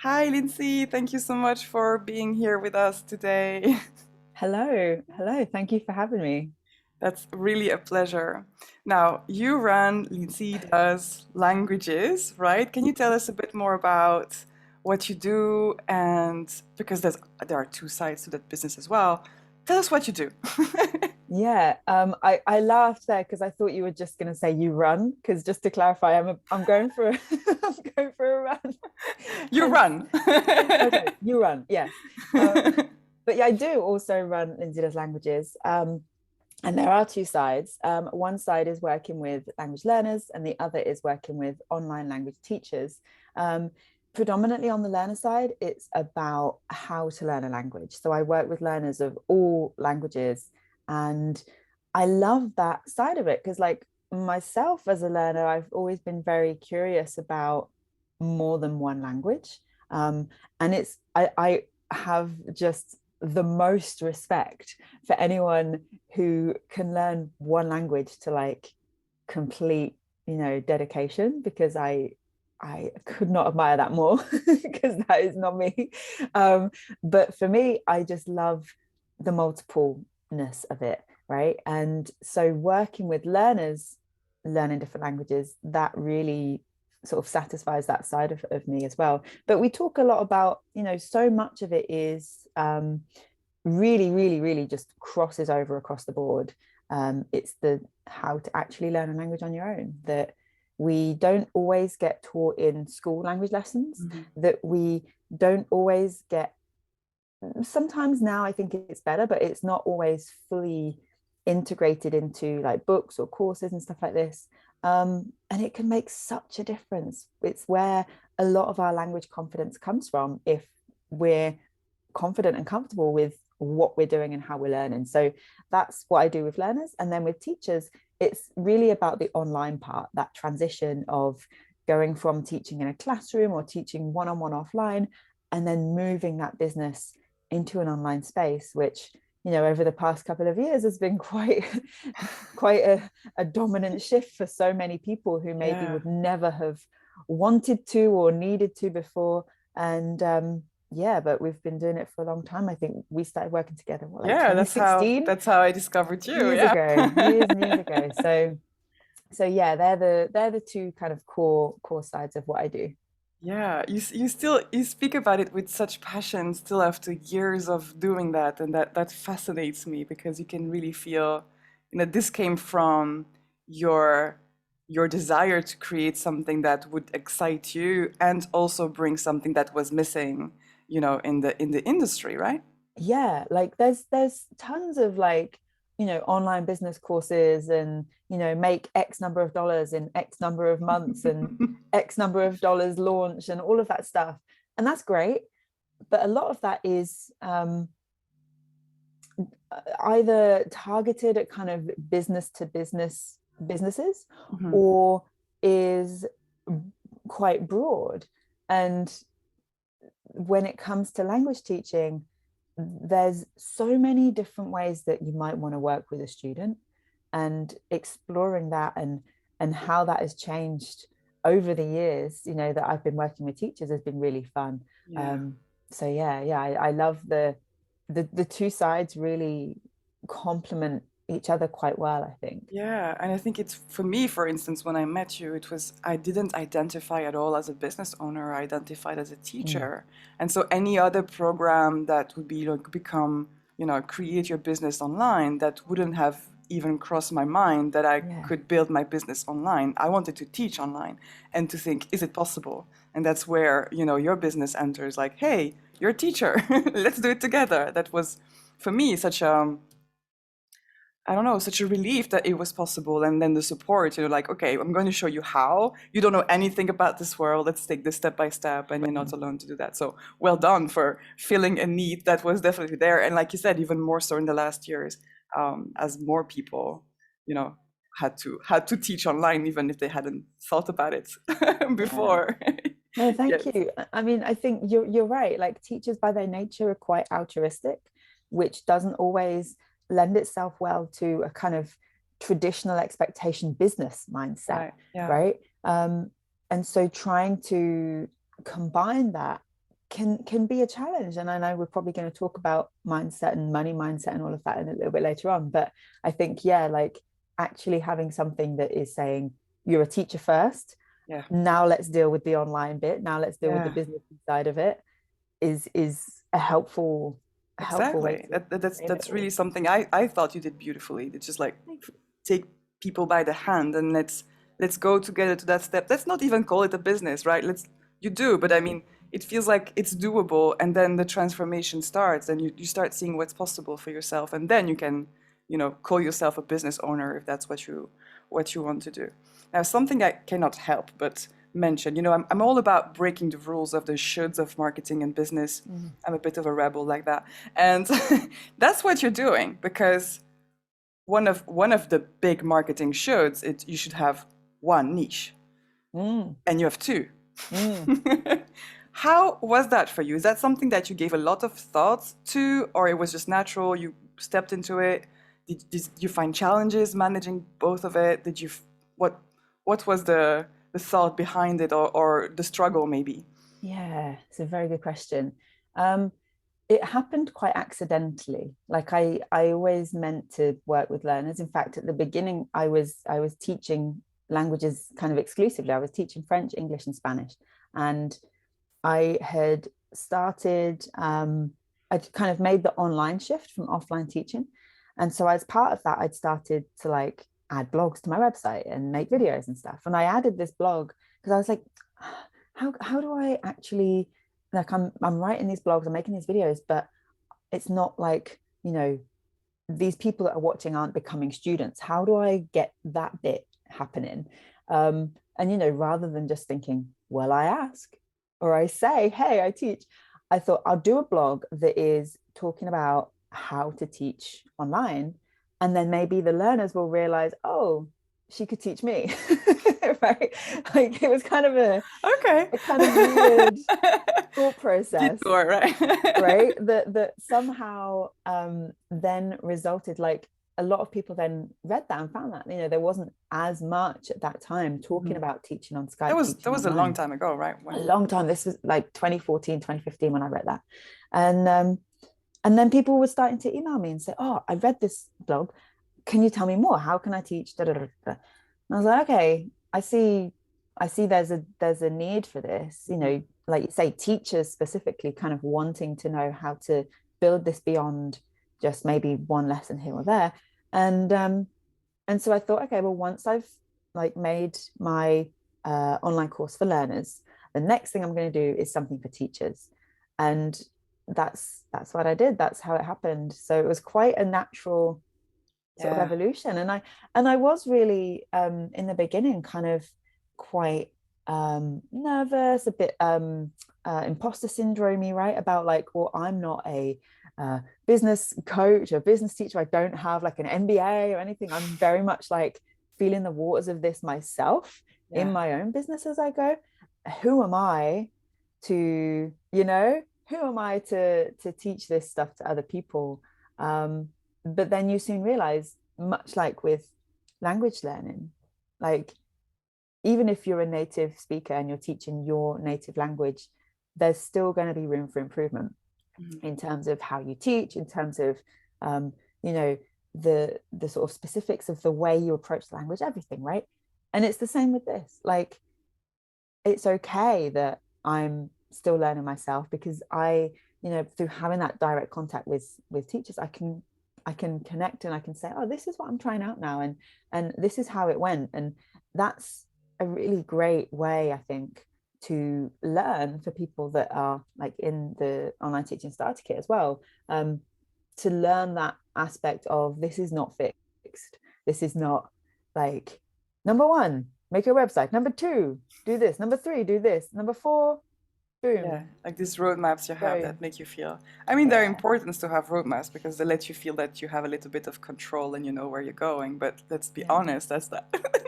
Hi, Lindsay. Thank you so much for being here with us today. Hello, hello. Thank you for having me. That's really a pleasure. Now, you run Lindsay Does Languages, right? Can you tell us a bit more about what you do? And because there are two sides to that business as well. Tell us what you do. Yeah, I laughed there because I thought you were just going to say you run. Because just to clarify, I'm going for a, I'm going for a run. You Hence, run. okay, you run. Yes, but yeah, I do also run Lindsay Does Languages. And there are two sides. One side is working with language learners, and the other is working with online language teachers. Um, Predominantly on the learner side, it's about how to learn a language. So I work with learners of all languages, and I love that side of it because, like myself as a learner, I've always been very curious about more than one language. Um, and I have just the most respect for anyone who can learn one language to like complete, dedication because I could not admire that more because that is not me. But for me, I just love the multipleness of it, right? And so working with learners, learning different languages, that really sort of satisfies that side of me as well. But we talk a lot about, so much of it is really just crosses over across the board. It's the how to actually learn a language on your own that we don't always get taught in school language lessons, Mhm. that we don't always get. Sometimes now I think it's better, but it's not always fully integrated into like books or courses and stuff like this. And it can make such a difference. It's where a lot of our language confidence comes from if we're confident and comfortable with what we're doing and how we're learning. So that's what I do with learners. And then with teachers, it's really about the online part, that transition of going from teaching in a classroom or teaching one-on-one offline and then moving that business into an online space, which over the past couple of years has been quite quite a dominant shift for so many people who maybe Yeah. would never have wanted to or needed to before. And yeah, but we've been doing it for a long time. I think we started working together, what, like Yeah, that's how 2016, that's how I discovered you. years Yeah. ago, years and years ago. So yeah, they're the two kind of core sides of what I do. Yeah, you still you speak about it with such passion still after years of doing that, and that fascinates me because you can really feel, this came from your your desire to create something that would excite you and also bring something that was missing, in the industry, right? Yeah, like there's tons of like online business courses and make X number of dollars in X number of months and X number of dollars launch and all of that stuff, and that's great, but a lot of that is either targeted at kind of business to businesses Mhm. or is quite broad. And when it comes to language teaching, there's so many different ways that you might want to work with a student, and exploring that and how that has changed over the years that I've been working with teachers has been really fun. Yeah. um so yeah, I love the two sides really complement each other quite well, I think. Yeah, and I think it's for me, for instance, when I met you, it was I didn't identify at all as a business owner. I identified as a Mm, teacher. And so any other program that would be like become, create your business online, that wouldn't have even crossed my mind that I yeah, could build my business online. I wanted to teach online and to think, is it possible? And that's where, your business enters like, hey, you're a teacher. Let's do it together. That was for me such a I don't know, such a relief that it was possible. And then the support, like, okay, I'm going to show you how. You don't know anything about this world. Let's take this step by step. And you're not alone to do that. So well done for filling a need that was definitely there. And like you said, even more so in the last years, as more people, you know, had to teach online, even if they hadn't thought about it yeah. before. No, thank Yes. you. I mean, I think you're right. Like teachers by their nature are quite altruistic, which doesn't always lend itself well to a kind of traditional expectation business mindset, Right. Yeah. right? And so trying to combine that can be a challenge. And I know we're probably going to talk about mindset and money mindset and all of that in a little bit later on, but I think, yeah, like actually having something that is saying you're a teacher first, now let's deal with the online bit, now let's deal with the business side of it, is a helpful way to that's really something I thought you did beautifully. It's just like take people by the hand and let's go together to that step. Let's not even call it a business, right? You do, but I mean, it feels like it's doable, and then the transformation starts, and you start seeing what's possible for yourself, and then you can, call yourself a business owner if that's what you want to do. Now, something I cannot help but mention, I'm all about breaking the rules of the shoulds of marketing and business. I'm a bit of a rebel like that, and that's what you're doing, because one of the big marketing shoulds, you should have one niche, and you have two. How was that for you? Is that something that you gave a lot of thought to, or it was just natural? You stepped into it. Did you find challenges managing both of it? What was the thought behind it, or the struggle maybe? Yeah, it's a very good question. It happened quite accidentally. Like I always meant to work with learners. In fact, at the beginning, I was teaching languages kind of exclusively. I was teaching French, English, and Spanish. And I had started, I'd kind of made the online shift from offline teaching. And so as part of that, I'd started to like add blogs to my website and make videos and stuff. And I added this blog because I was like, how do I actually, like, I'm writing these blogs, I'm making these videos, but it's not like, these people that are watching aren't becoming students. How do I get that bit happening? And, rather than just thinking, well, I ask, or I say, hey, I teach, I thought I'll do a blog that is talking about how to teach online. And then maybe the learners will realize, oh, she could teach me. Right? Like it was kind of a kind of weird thought process. Detour, right? Right? That somehow then resulted, like a lot of people then read that and found that, there wasn't as much at that time talking about teaching on Skype. That was a long time ago, right? A long time. This was like 2014, 2015 when I read that. And then people were starting to email me and say, oh, I read this blog. Can you tell me more? How can I teach? Da, da, da, da. And I was like, okay, I see there's a need for this, like you say, teachers specifically kind of wanting to know how to build this beyond just maybe one lesson here or there. And so I thought, okay, well, once I've like made my online course for learners, the next thing I'm going to do is something for teachers. And that's what I did. That's how it happened. So it was quite a natural sort of evolution. And I was really in the beginning kind of quite nervous, a bit imposter syndrome-y, right? About like, well, I'm not a business coach or business teacher. I don't have like an MBA or anything. I'm very much like feeling the waters of this myself in my own business as I go. Who am I to, who am I to teach this stuff to other people? But then you soon realize, much like with language learning, like even if you're a native speaker and you're teaching your native language, there's still going to be room for improvement in terms of how you teach, in terms of, the sort of specifics of the way you approach the language, everything, right? And it's the same with this. Like, it's okay that I'm still learning myself, because I, through having that direct contact with teachers, I can connect and I can say, oh, this is what I'm trying out now, and this is how it went. And that's a really great way, I think, to learn for people that are like in the online teaching starter kit as well, to learn that aspect of, this is not fixed. This is not like, number one, make your website. Number two, do this. Number three, do this. Number four, boom. Yeah, like these roadmaps you have that make you feel. I mean, they're important to have roadmaps because they let you feel that you have a little bit of control and you know where you're going. But let's be honest, that's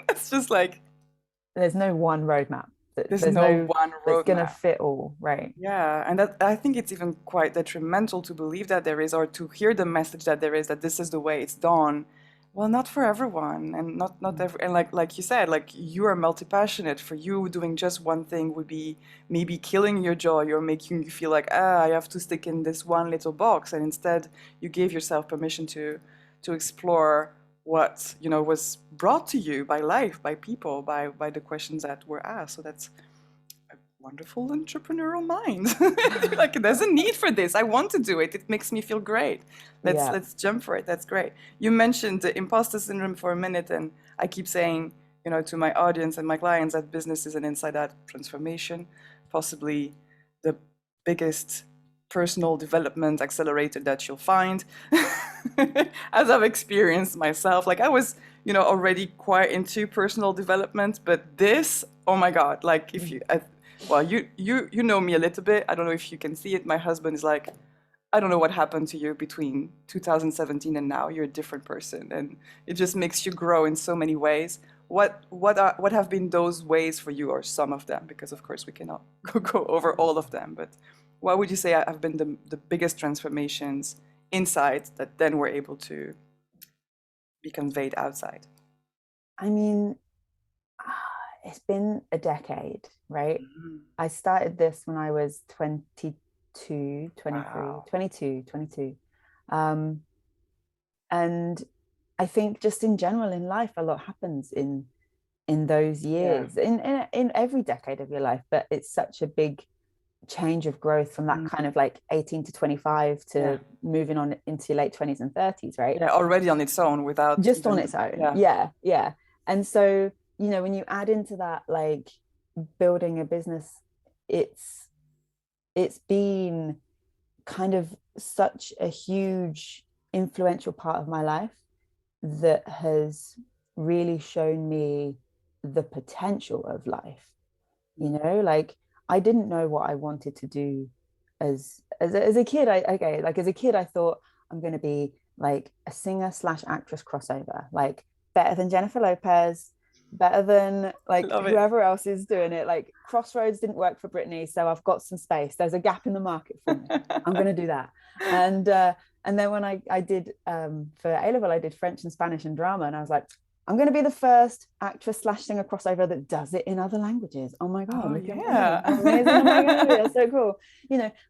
it's just like there's no one roadmap. There's no one roadmap that's gonna fit all, right? Yeah, and that I think it's even quite detrimental to believe that there is, or to hear the message that there is, that this is the way it's done, Well, not for everyone, and not every, and like you said, like you are multi-passionate. For you, doing just one thing would be maybe killing your joy or making you feel like, I have to stick in this one little box. And instead, you gave yourself permission to explore what, was brought to you by life, by people, by the questions that were asked. So that's wonderful entrepreneurial mind. Like there's a need for this. I want to do it. It makes me feel great. Let's Yeah. let's jump for it. That's great. You mentioned the imposter syndrome for a minute, and I keep saying, to my audience and my clients that business is an inside-out transformation, possibly the biggest personal development accelerator that you'll find. As I've experienced myself, like I was, already quite into personal development, but this, oh my God, like if you, well, you know me a little bit. I don't know if you can see it. My husband is like, I don't know what happened to you between 2017 and now. You're a different person, and it just makes you grow in so many ways. What have been those ways for you, or some of them? Because of course we cannot go over all of them. But what would you say have been the biggest transformations inside that then were able to be conveyed outside? I mean, it's been a decade, right? I started this when I was 22, 23, Wow. 22, 22. And I think just in general in life, a lot happens in those Yeah. years, in every decade of your life, but it's such a big change of growth from that kind of like 18 to 25 to Yeah. moving on into your late 20s and 30s, right? Yeah. Already on its own without Just on even. its own. Yeah. Yeah. And so, when you add into that, like building a business, it's been kind of such a huge influential part of my life that has really shown me the potential of life. Like I didn't know what I wanted to do as a kid. As a kid I thought I'm going to be like a singer slash actress crossover, like better than Jennifer Lopez, better than like Love it. whoever else is doing it. Like Crossroads didn't work for Britney, so I've got some space. There's a gap in the market for me. I'm going to do that. And then when I did for A level, I did French and Spanish and drama, and I was like, I'm going to be the first actress slash singer crossover that does it in other languages. Oh my God, Oh look at me. yeah. How amazing am I going to be? That's so cool.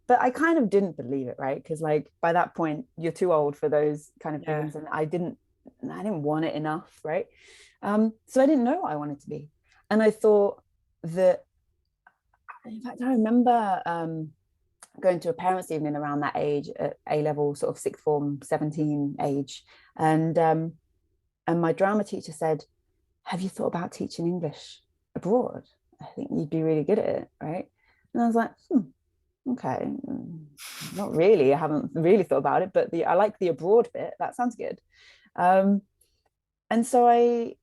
But I kind of didn't believe it, right? Because like by that point, you're too old for those kind of Yeah. things. And I didn't want it enough, right? So I didn't know what I wanted to be. And I thought that, in fact, I remember going to a parents' evening around that age at A level, sort of sixth form, 17 age. And my drama teacher said, have you thought about teaching English abroad? I think you'd be really good at it, right? And I was like, okay, not really. I haven't really thought about it, but I like the abroad bit. That sounds good. And so I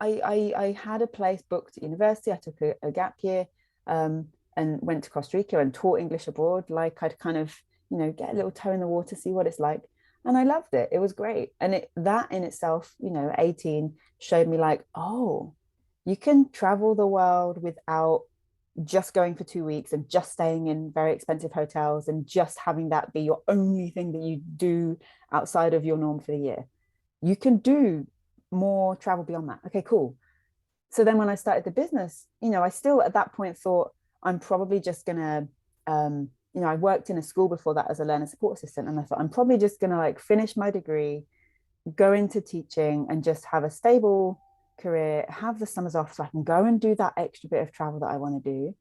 had a place booked at university. I took a gap year and went to Costa Rica and taught English abroad. Like I'd kind of, get a little toe in the water, see what it's like. And I loved it. It was great. And that in itself, 18 showed me like, oh, you can travel the world without just going for 2 weeks and just staying in very expensive hotels and just having that be your only thing that you do outside of your norm for the year. You can do more travel beyond that. Okay, cool. So then when I started the business, I still at that point thought I'm probably just gonna I worked in a school before that as a learner support assistant, and I thought I'm probably just gonna like finish my degree, go into teaching, and just have a stable career, have the summers off so I can go and do that extra bit of travel that I want to do.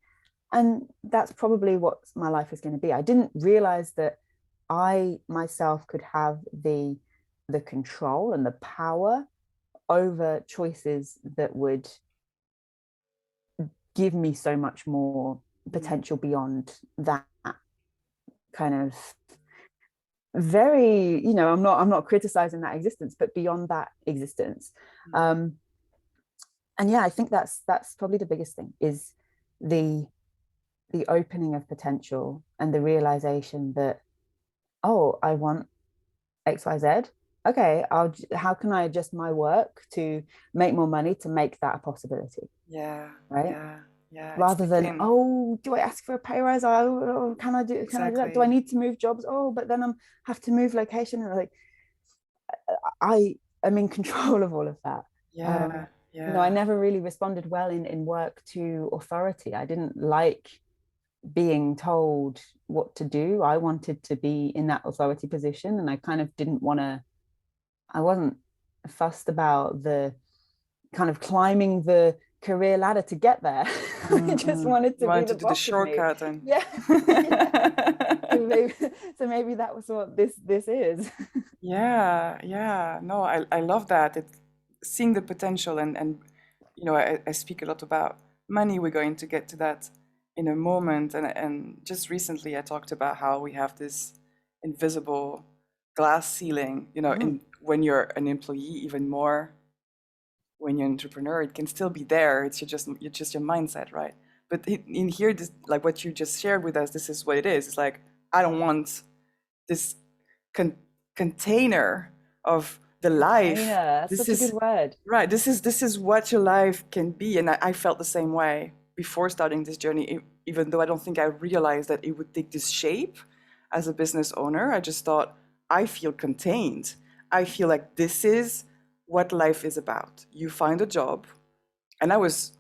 And that's probably what my life is going to be. I didn't realize that I myself could have the control and the power over choices that would give me so much more potential beyond that kind of very, I'm not criticizing that existence, but beyond that existence. And yeah, I think that's probably the biggest thing is the opening of potential and the realization that, oh, I want XYZ. Okay, how can I adjust my work to make more money to make that a possibility? Yeah. Right. Yeah. Yeah. Rather than, oh, do I ask for a pay rise? Oh, can I do that? Do I need to move jobs? Oh, but then I'm have to move location. And like, I'm in control of all of that. Yeah, You know, I yeah. never really responded well in work to authority. I didn't like being told what to do. I wanted to be in that authority position, and I kind of didn't want to, I wasn't fussed about the kind of climbing the career ladder to get there. I just Mm-mm. wanted You to be wanted to the do the boss of me. shortcut and Yeah. Yeah. So maybe that was what this is. yeah, yeah. No, I love that. It's seeing the potential and you know, I speak a lot about money. We're going to get to that in a moment. And just recently I talked about how we have this invisible glass ceiling, you know, Mm. in when you're an employee, even more when you're an entrepreneur, it can still be there. It's just your mindset, right? But in here, this, like what you just shared with us, this is what it is. It's like I don't want this con- container of the life. Container. That's This such a good is word. right. This is what your life can be, and I felt the same way before starting this journey. Even though I don't think I realized that it would take this shape as a business owner, I just thought I feel contained. I feel like this is what life is about. You find a job, and that was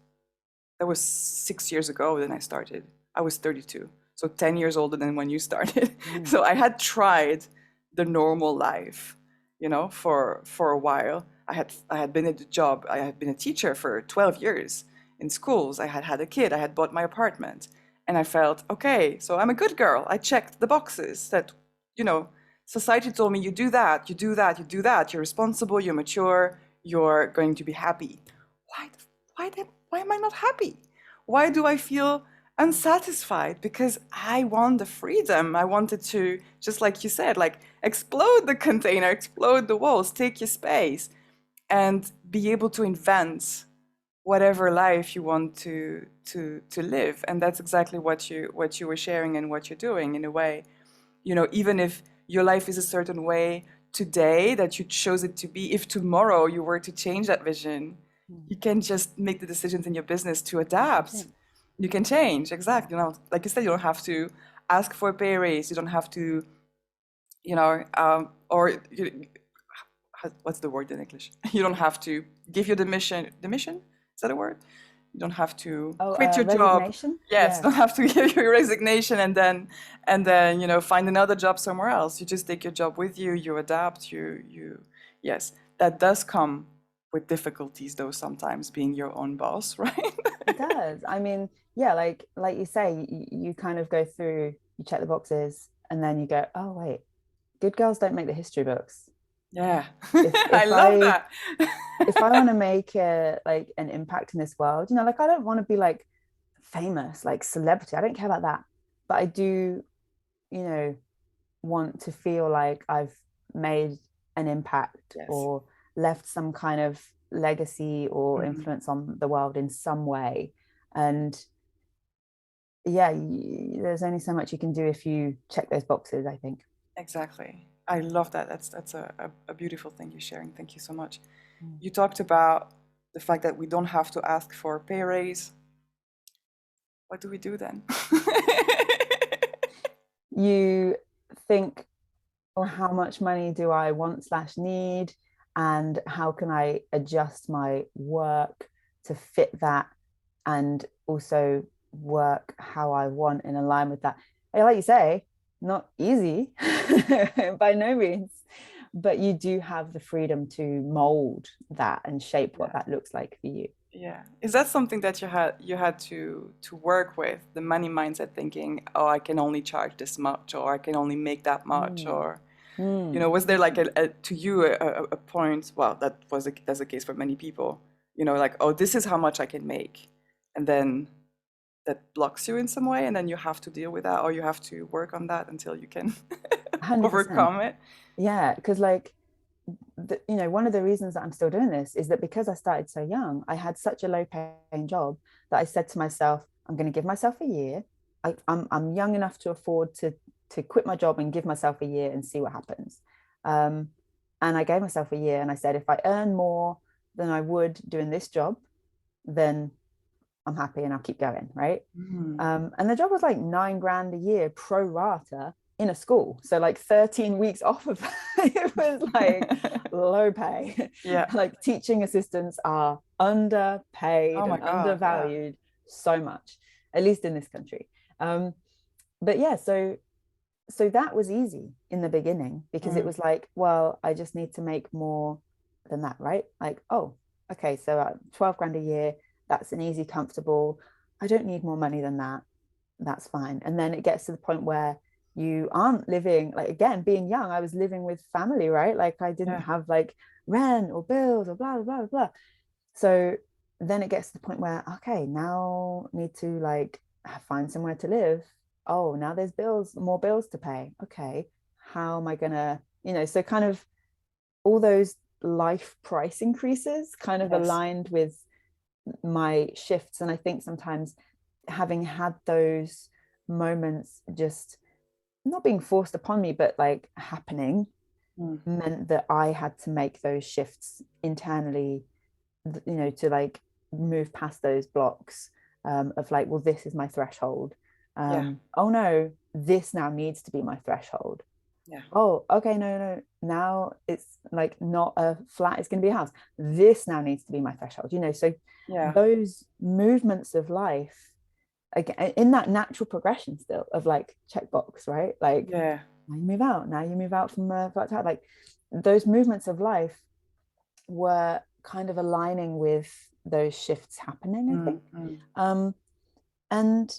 6 years ago when I started. I was 32, so 10 years older than when you started. Mm. So I had tried the normal life, you know, for a while. I had been at a job. I had been a teacher for 12 years in schools. I had had a kid. I had bought my apartment, and I felt okay. So I'm a good girl. I checked the boxes that, you know, society told me you do that, you do that, you do that. You're responsible. You're mature. You're going to be happy. Why? Why am I not happy? Why do I feel unsatisfied? Because I want the freedom. I wanted to, just like you said, like explode the container, explode the walls, take your space, and be able to invent whatever life you want to live. And that's exactly what you were sharing and what you're doing in a way. You know, even if your life is a certain way today that you chose it to be, if tomorrow you were to change that vision, Mm. you can just make the decisions in your business to You can adapt. change. You can change, Yeah. exactly. You know, like you said, you don't have to ask for a pay raise. You don't have to, you know, or what's the word in English? You don't have to give your demission. Demission? Is that a word? You don't have to Oh, quit your job. resignation. Yes, you Yeah. don't have to give your resignation and then you know find another job somewhere else. You just take your job with you. You adapt. You yes, that does come with difficulties though. Sometimes being your own boss, right? It does. I mean, yeah, like you say, you kind of go through, you check the boxes, and then you go, oh wait, good girls don't make the history books. Yeah, If I if love I that. if I want to make like an impact in this world, you know, like I don't want to be like famous, like celebrity. I don't care about that. But I do, you know, want to feel like I've made an impact Yes. or left some kind of legacy or Mhm. influence on the world in some way. And yeah, there's only so much you can do if you check those boxes, I think. Exactly. I love that. That's a beautiful thing you're sharing. Thank you so much. Mm. You talked about the fact that we don't have to ask for a pay raise. What do we do then? You think, or how much money do I want slash need? And how can I adjust my work to fit that and also work how I want in line with that? And like you say, not easy by no means, but you do have the freedom to mold that and shape what Yeah. that looks like for you. Yeah. Is that something that you had to work with, the money mindset thinking, oh, I can only charge this much or I can only make that much Mm. or you Mm. know, was there like to you a point, well, that's the case for many people, you know, like, oh, this is how much I can make. And then that blocks you in some way and then you have to deal with that or you have to work on that until you can 100%. overcome it. Yeah, because like you know, one of the reasons that I'm still doing this is that because I started so young, I had such a low paying job that I said to myself, I'm going to give myself a year. I'm young enough to afford to quit my job and give myself a year and see what happens. Um, and I gave myself a year and I said, if I earn more than I would doing this job, then I'm happy and I'll keep going, right? Mhm. And the job was like 9 grand a year pro rata. in a school, so like 13 weeks off of it was like low pay. Yeah. Like teaching assistants are underpaid Oh my and God. Yeah. undervalued so much, at least in this country. But yeah, so that was easy in the beginning, because it was like, well, I just need to make more than that, right? Like, oh, okay, so 12 grand a year, that's an easy, comfortable, I don't need more money than that, that's fine. And then it gets to the point where you aren't living, like, again, being young, I was living with family, right? Like I didn't have like rent or bills or blah blah blah blah. So then it gets to the point where, okay, now need to like find somewhere to live. Oh, now there's bills, more bills to pay. Okay, how am I gonna, so kind of all those life price increases kind of aligned with my shifts. And I think sometimes having had those moments just not being forced upon me, but like happening, meant that I had to make those shifts internally, to like move past those blocks of like, well, this is my threshold. Oh no, this now needs to be my threshold. Oh, okay, no, now it's like not a flat, it's going to be a house. This now needs to be my threshold, so those movements of life, again, in that natural progression still of like checkbox, right? Like, now you move out from flat to house. Like those movements of life were kind of aligning with those shifts happening, I think. And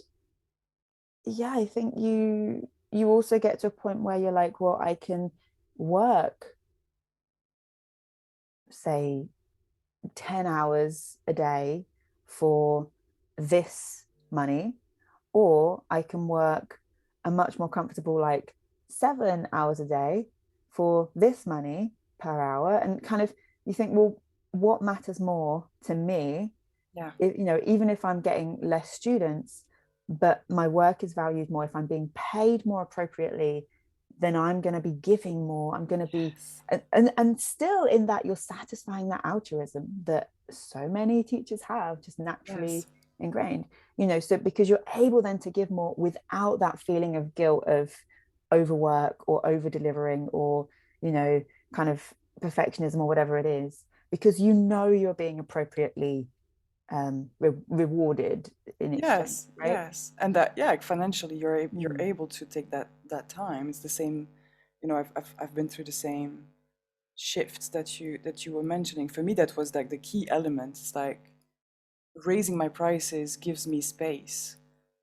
yeah, I think you also get to a point where you're like, well, I can work, say, 10 hours a day for this money, or I can work a much more comfortable like 7 hours a day for this money per hour. And kind of you think, well, what matters more to me? Even if I'm getting less students, but my work is valued more, if I'm being paid more appropriately, then I'm going to be giving more. I'm going to be, and still in that, you're satisfying that altruism that so many teachers have just naturally ingrained, so because you're able then to give more without that feeling of guilt of overwork or over delivering or, kind of perfectionism or whatever it is, because you're being appropriately rewarded in exchange, right? And that financially you're able to take that time. It's the same, I've been through the same shifts that you were mentioning. For me, that was like the key element. It's like raising my prices gives me space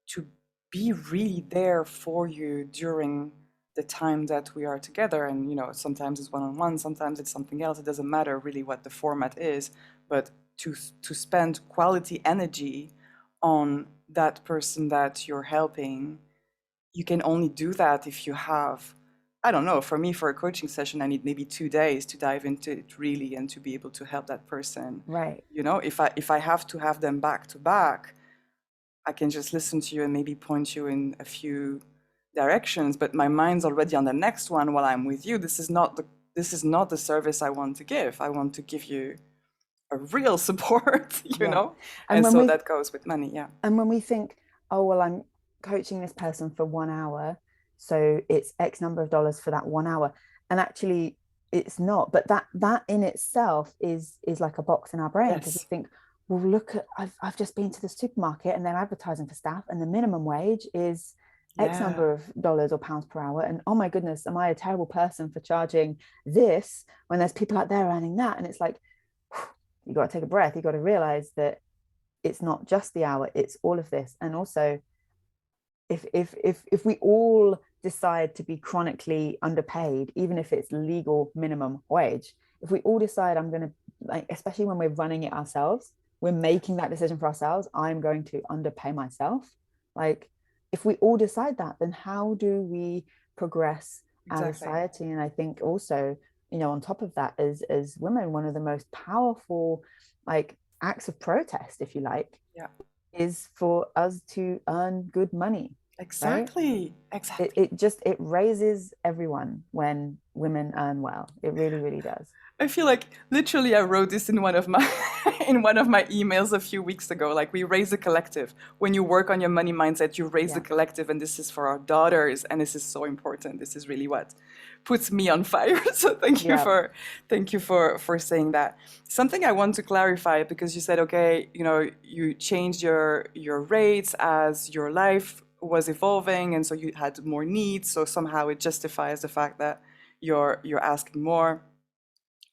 to be really there for you during the time that we are together. And sometimes it's one-on-one, sometimes it's something else. It doesn't matter really what the format is, but to spend quality energy on that person that you're helping, you can only do that if you have, I don't know, for me, for a coaching session, I need maybe 2 days to dive into it really and to be able to help that person. Right. If I have to have them back to back, I can just listen to you and maybe point you in a few directions, but my mind's already on the next one while I'm with you. This is not the service I want to give. I want to give you a real support, know? And so that goes with money, And when we think, oh, well, I'm coaching this person for 1 hour, so it's X number of dollars for that 1 hour. And actually it's not, but that in itself is like a box in our brain, because we think, well, look at, I've just been to the supermarket and they're advertising for staff and the minimum wage is X number of dollars or pounds per hour. And oh my goodness, am I a terrible person for charging this when there's people out there earning that? And it's like, you got to take a breath. You got to realize that it's not just the hour, it's all of this. And also, if we all decide to be chronically underpaid, even if it's legal minimum wage, if we all decide I'm going to, like, especially when we're running it ourselves, we're making that decision for ourselves, I'm going to underpay myself. Like, if we all decide that, then how do we progress as a society? And I think also, on top of that, as women, one of the most powerful like acts of protest, if you like, is for us to earn good money. Exactly. Exactly. It raises everyone when women earn well. It really, really does. I feel like literally I wrote this in one of my in one of my emails a few weeks ago. Like we raise a collective. When you work on your money mindset, you raise the Yeah, collective, and this is for our daughters, and this is so important. This is really what puts me on fire. So yeah, thank you for saying that. Something I want to clarify because you said, okay, you know, you changed your rates as your life was evolving, and so you had more needs. So somehow it justifies the fact that you're asking more,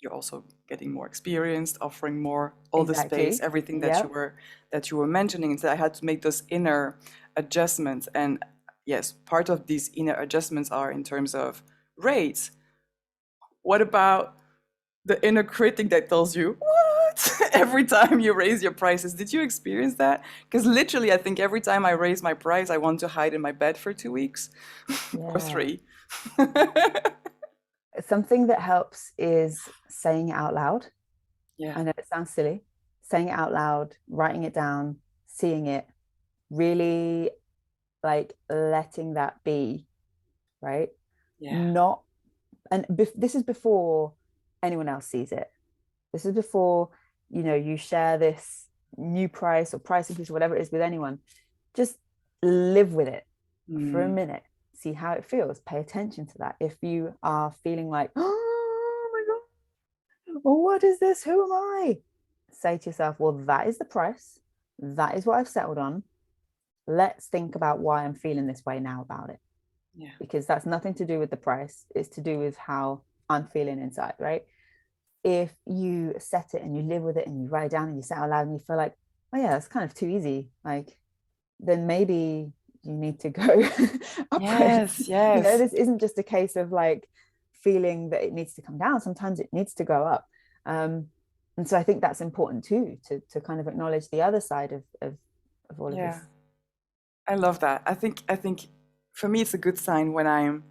you're also getting more experienced, offering more, all the space, exactly. everything Yep. that you were mentioning. And so I had to make those inner adjustments. And yes, part of these inner adjustments are in terms of rates. What about the inner critic that tells you, what? Every time you raise your prices? Did you experience that? Because literally, I think every time I raise my price, I want to hide in my bed for 2 weeks or Yeah. 3. Something that helps is saying it out loud. Yeah, I know it sounds silly. Saying it out loud, writing it down, seeing it, really like letting that be, right? yeah, Not, and this is before anyone else sees it. This is before, you share this new price or price increase or whatever it is with anyone. Just live with it for a mm, minute, see how it feels, pay attention to that. If you are feeling like, oh my God, well, what is this? Who am I? Say to yourself, well, that is the price. That is what I've settled on. Let's think about why I'm feeling this way now about it. yeah, Because that's nothing to do with the price. It's to do with how I'm feeling inside, right? If you set it and you live with it and you write it down and you say it out loud and you feel like, oh yeah, that's kind of too easy, like, then maybe you need to go upwards. yes, yes. This isn't just a case of like feeling that it needs to come down. Sometimes it needs to go up. And so I think that's important too, to kind of acknowledge the other side of all of this. Yeah, I love that. I think for me it's a good sign when I'm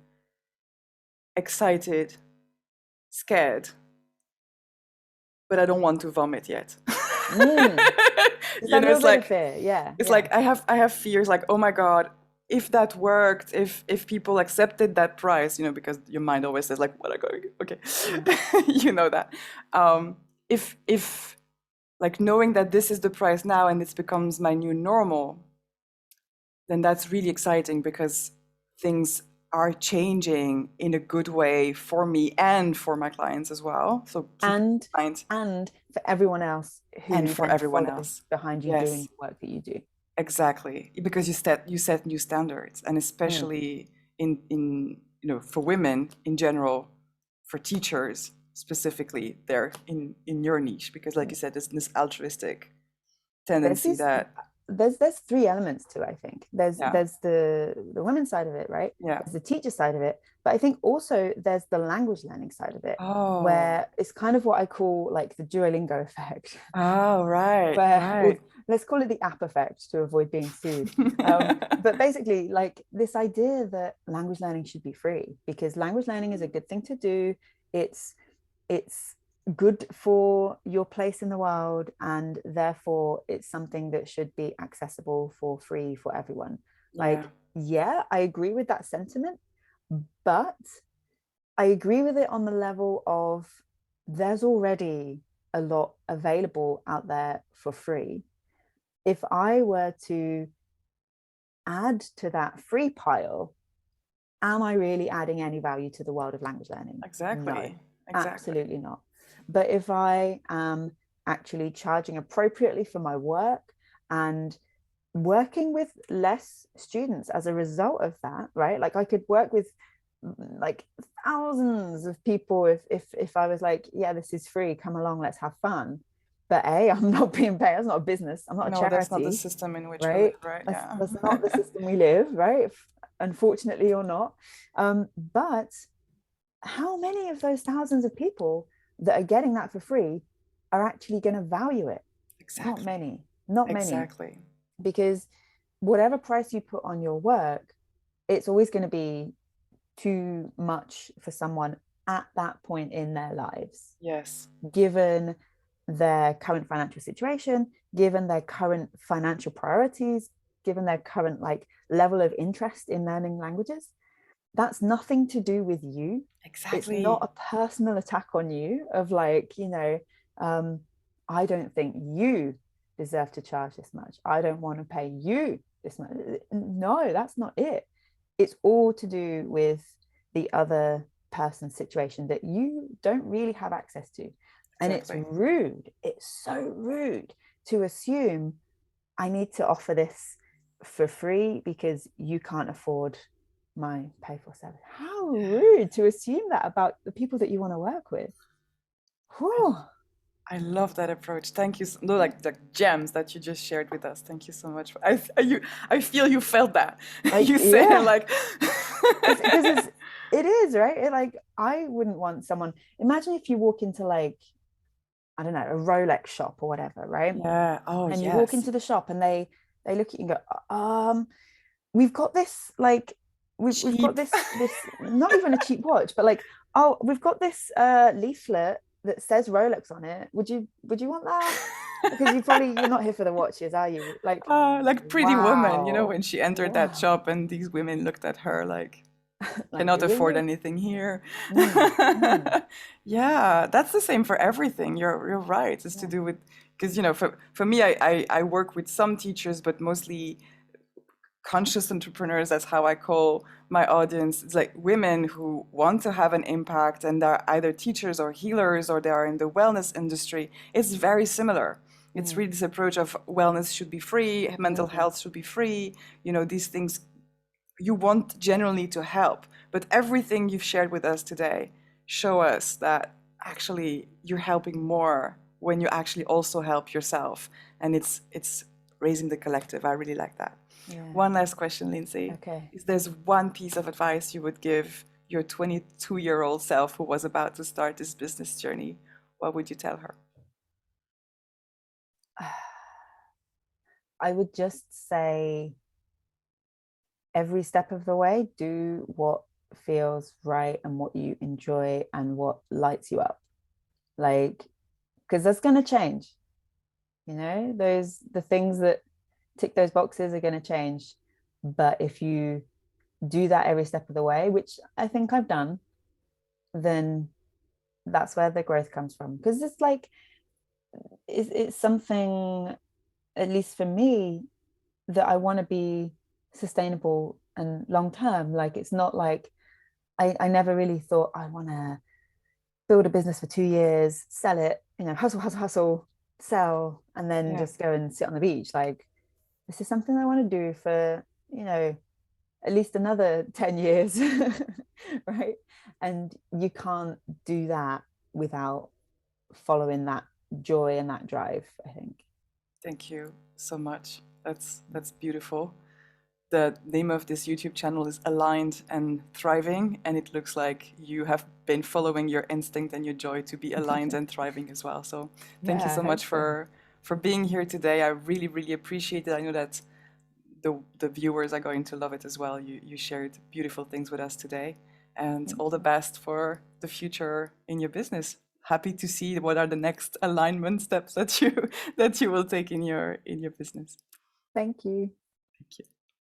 excited, scared, but I don't want to vomit yet. Mm. Just You that know, little bit of fear. Yeah, it's yeah. like I have fears like, oh my God, if that worked, if people accepted that price, you know, because your mind always says like, what are going, okay, Mm. you know that. If like knowing that this is the price now and it becomes my new normal, then that's really exciting because things are changing in a good way for me and for my clients as well. So keep in and mind, and for everyone else and who for then everyone follows else. behind you doing Yes, the work that you do. exactly. Because you set new standards, and Mm. especially in for women in general, for teachers specifically, they're in your niche because, like you said, there's this altruistic There's tendency this that there's three elements to it, I think. There's yeah, there's the women's side of it, right? yeah. There's the teacher side of it, but I think also there's the language learning side of it, Oh, where it's kind of what I call like the Duolingo effect, oh, right, where, or right. let's call it the app effect to avoid being sued. But basically, like this idea that language learning should be free, because language learning is a good thing to do. It's good for your place in the world, and therefore it's something that should be accessible for free for everyone. Yeah, Like, yeah, I agree with that sentiment, but I agree with it on the level of there's already a lot available out there for free. If I were to add to that free pile, am I really adding any value to the world of language learning? No, exactly, exactly. absolutely not. But if I am actually charging appropriately for my work and working with less students as a result of that, right? Like I could work with like thousands of people if I was like, yeah, this is free, come along, let's have fun. But I'm not being paid. That's not a business. I'm not a No, that's not the charity, system in which we right? live, right? Yeah. That's not the system we live, right? Unfortunately or not. But how many of those thousands of people that are getting that for free are actually going to value it? Not Exactly, many, not many, exactly. because whatever price you put on your work, it's always going to be too much for someone at that point in their lives, Yes. given their current financial situation, given their current financial priorities. given their current like level of interest in learning languages, that's nothing to do with you. It's not Exactly. a personal attack on you of like, I don't think you deserve to charge this much. I don't want to pay you this much. No, that's not it. It's all to do with the other person's situation that you don't really have access to. And it's Exactly. rude. It's so rude to assume I need to offer this for free because you can't afford my pay for service. How rude to assume that about the people that you want to work with. Whew. I love that approach. Thank you. No, like the gems that you just shared with us. Thank you so much. I feel you felt that. You say Yeah, like, because it is right. Like I wouldn't want someone. Imagine if you walk into like, I don't know, a Rolex shop or whatever, right? yeah, oh And you walk yes, into the shop and they look at you and go, we've got this like we've got cheap. this not even a cheap watch, but like, oh, we've got this leaflet that says Rolex on it. Would you want that? Because you're not here for the watches, are you? Like Pretty Woman, you know, Wow. when she entered that Wow. shop and these women looked at her like, Like, cannot afford really? anything here. Mm. Yeah, that's the same for everything. You're right. It's to Yeah. do with because for me, I work with some teachers, but mostly conscious entrepreneurs. That's how I call my audience. It's like women who want to have an impact and are either teachers or healers or they are in the wellness industry. It's very similar. It's Mm. really this approach of wellness should be free, mental Mm. health should be free. These things you want generally to help. But everything you've shared with us today show us that actually you're helping more when you actually also help yourself. And it's raising the collective. I really like that. Yeah. One last question, Lindsay. Okay. Is there's one piece of advice you would give your 22-year-old self who was about to start this business journey? What would you tell her? I would just say every step of the way, do what feels right and what you enjoy and what lights you up. Like, because that's going to change. The things that tick those boxes are going to change. But if you do that every step of the way, which I think I've done, then that's where the growth comes from. Because it's like, it's something, at least for me, that I want to be sustainable and long term. Like, it's not like I never really thought I want to build a business for 2 years, sell it, hustle, hustle, hustle, sell, and then Yeah. just go and sit on the beach. Like, this is something I want to do for, at least another 10 years, right? And you can't do that without following that joy and that drive, I think. Thank you so much. That's beautiful. The name of this YouTube channel is Aligned and Thriving, and it looks like you have been following your instinct and your joy to be aligned and thriving as well. So thank you Yeah, so I hope much so. for being here today. I really, really appreciate it. I know that the viewers are going to love it as well. You shared beautiful things with us today, and Thank all the you. best for the future in your business. Happy to see what are the next alignment steps that you that you will take in your business. Thank you. Thank you.